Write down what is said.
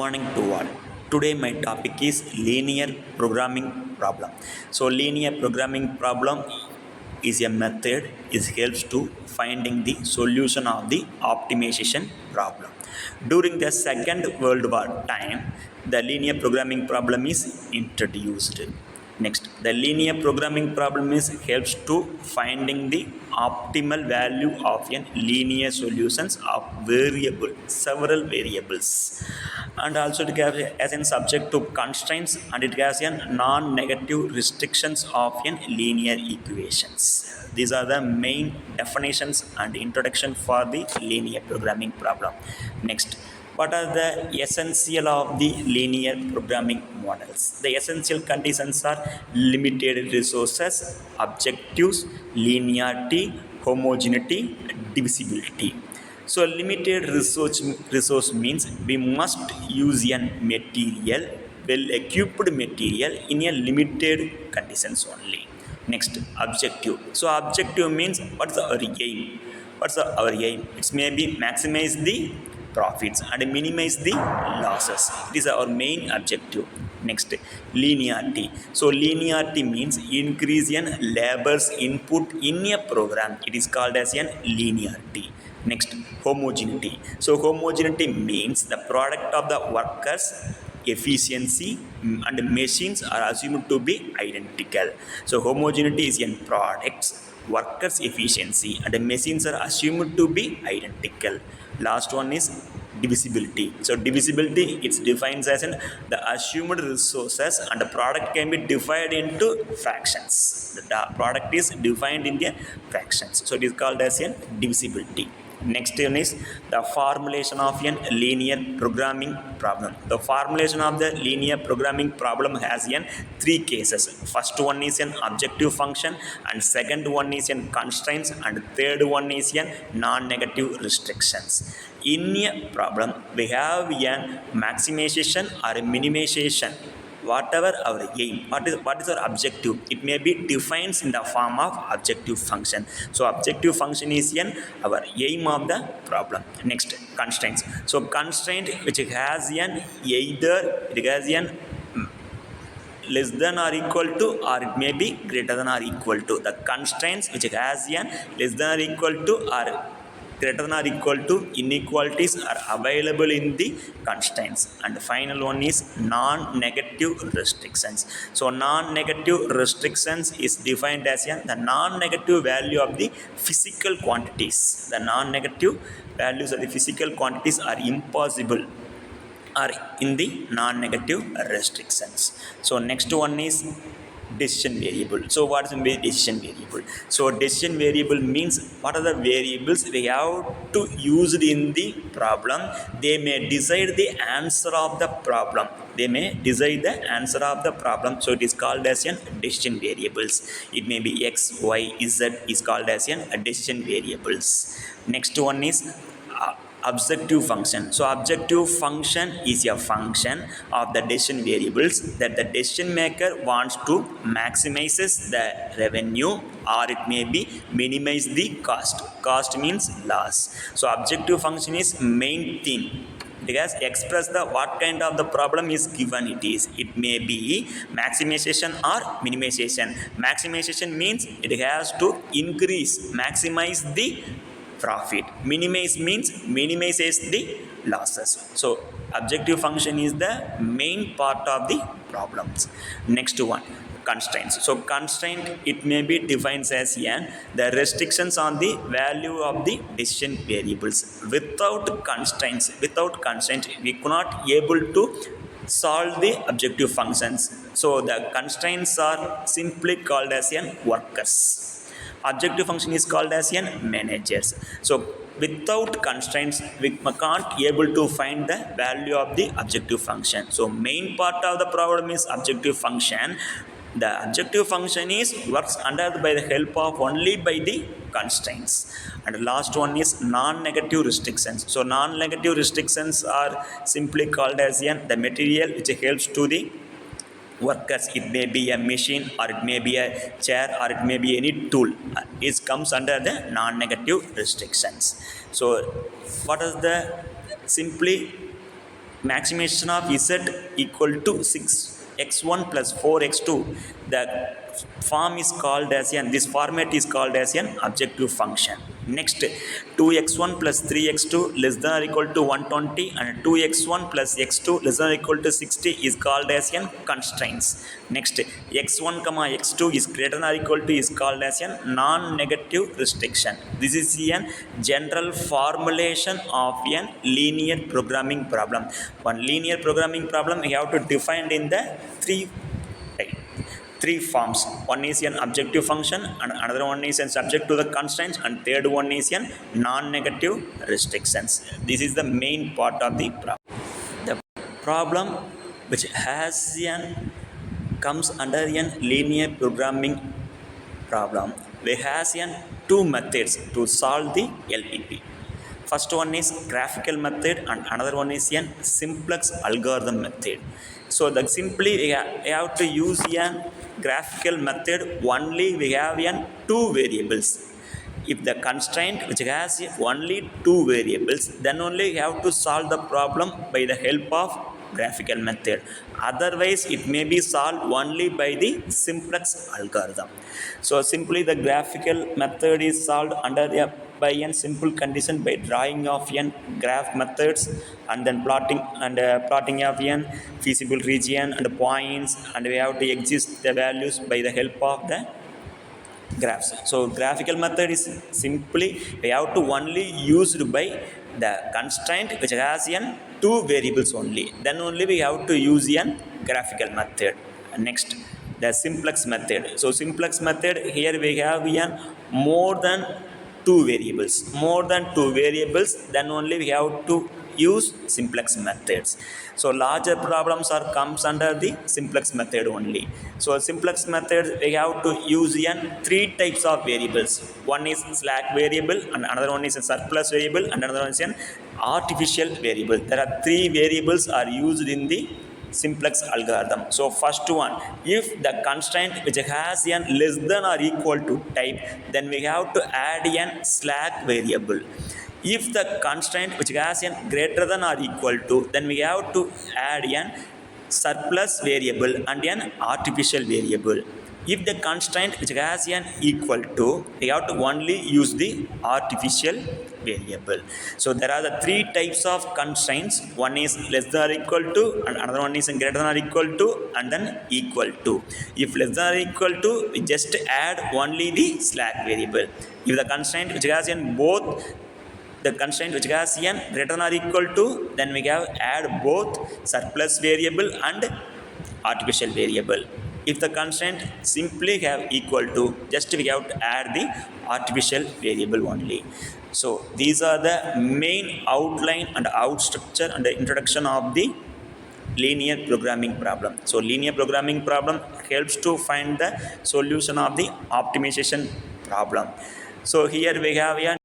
morning to all. Today my topic is linear programming problem. So linear programming problem is a method it helps to finding the solution of the optimization problem. During the Second World War time, the linear programming problem is introduced. Next, the linear programming problem is helps to finding the optimal value of a linear solutions of several variables, and also it has as a subject to constraints, and it has a non-negative restrictions of a linear equations. These are the main definitions and introduction for the linear programming problem. Next, what are the essential of the linear programming models? The essential conditions are limited resources, objectives, linearity, homogeneity, divisibility. So limited resource means we must use a material, well equipped material in a limited conditions only. Next, objective. So objective means what's our aim? What's our aim? It may be maximize the profits and minimize the losses. It is our main objective. Next, linearity. So linearity means increase in labor's input in a program. It is called as an linearity. Next, homogeneity. So homogeneity means the product of the workers efficiency and machines are assumed to be identical. So homogeneity is in products, workers efficiency and machines are assumed to be identical. Last one is divisibility. So divisibility it's defined as in the assumed resources and the product can be divided into fractions. The product is defined in the fractions. So it is called as a divisibility. Next one is the formulation of a linear programming problem. The formulation of the linear programming problem has three cases. First one is an objective function, and second one is an constraints, and third one is an non-negative restrictions. In a problem, we have a maximization or a minimization. Whatever our aim, what is our objective, it may be defined in the form of objective function. So objective function is our aim of the problem. Next, constraints. So constraint which has either it has less than or equal to, or it may be greater than or equal to. The constraints which has less than or equal to or greater than or equal to inequalities are available in the constraints. And the final one is non-negative restrictions. So non-negative restrictions is defined as the non-negative value of the physical quantities. The non-negative values of the physical quantities are impossible are in the non-negative restrictions. So next one is decision variable. So what is a decision variable? So decision variable means what are the variables we have to use in the problem. They may decide the answer of the problem. They may decide the answer of the problem. So it is called as decision variables. It may be x, y, z is called as decision variables. Next one is objective function. So objective function is a function of the decision variables that the decision maker wants to maximizes the revenue, or it may be minimize the cost. Cost means loss. So objective function is main thing. It has expressed the what kind of the problem is given it is. It may be maximization or minimization. Maximization means it has to increase, maximize the profit. Minimize means minimizes the losses. So objective function is the main part of the problems. Next one, constraints. So constraint it may be defined as the restrictions on the value of the decision variables. Without constraints we cannot able to solve the objective functions. So the constraints are simply called as workers. Objective function is called as managers. So without constraints we can't able to find the value of the objective function. So main part of the problem is objective function. The objective function is works under by the help of only by the constraints. And the last one is non-negative restrictions. So non-negative restrictions are simply called as the material which helps to the workers. It may be a machine, or it may be a chair, or it may be any tool. It comes under the non-negative restrictions. So what is the simply maximization of z equal to 6x1 plus 4x2, the form is called as an, this format is called as an objective function. Next, 2x1 plus 3x2 less than or equal to 120 and 2x1 plus x2 less than or equal to 60 is called as an constraints. Next, x1 comma x2 is greater than or equal to is called as a non-negative restriction. This is a general formulation of a linear programming problem. One linear programming problem we have to define in the three forms. One is an objective function, and another one is a subject to the constraints, and third one is a non-negative restrictions. This is the main part of the problem. The problem which has an comes under a linear programming problem. We have two methods to solve the LPP. First one is graphical method and another one is a simplex algorithm method. So that simply we have to use a graphical method only we have two variables. If the constraint which has only two variables, then only we have to solve the problem by the help of graphical method. Otherwise it may be solved only by the simplex algorithm. So simply the graphical method is solved under a by a simple condition by drawing of n graph methods and then plotting of n feasible region and points, and we have to exist the values by the help of the graphs. So graphical method is simply we have to only used by the constraint which has n two variables only, then only we have to use n graphical method. Next, the simplex method. So simplex method, here we have n more than two variables, then only we have to use simplex methods. So larger problems are comes under the simplex method only. So simplex method we have to use three types of variables. One is slack variable, and another one is a surplus variable, and another one is an artificial variable. There are three variables are used in the simplex algorithm. So first one, if the constraint which has a less than or equal to type, then we have to add a slack variable. If the constraint which has a greater than or equal to, then we have to add a surplus variable and an artificial variable. If the constraint which has an equal to, we have to only use the artificial variable. So there are the three types of constraints. One is less than or equal to, and another one is greater than or equal to, and then equal to. If less than or equal to, we just add only the slack variable. If the constraint which has in both, the constraint which has n greater than or equal to, then we have add both surplus variable and artificial variable. If the constraint simply have equal to, just we have to add the artificial variable only. So these are the main outline and out structure and the introduction of the linear programming problem. So linear programming problem helps to find the solution of the optimization problem. So here we have a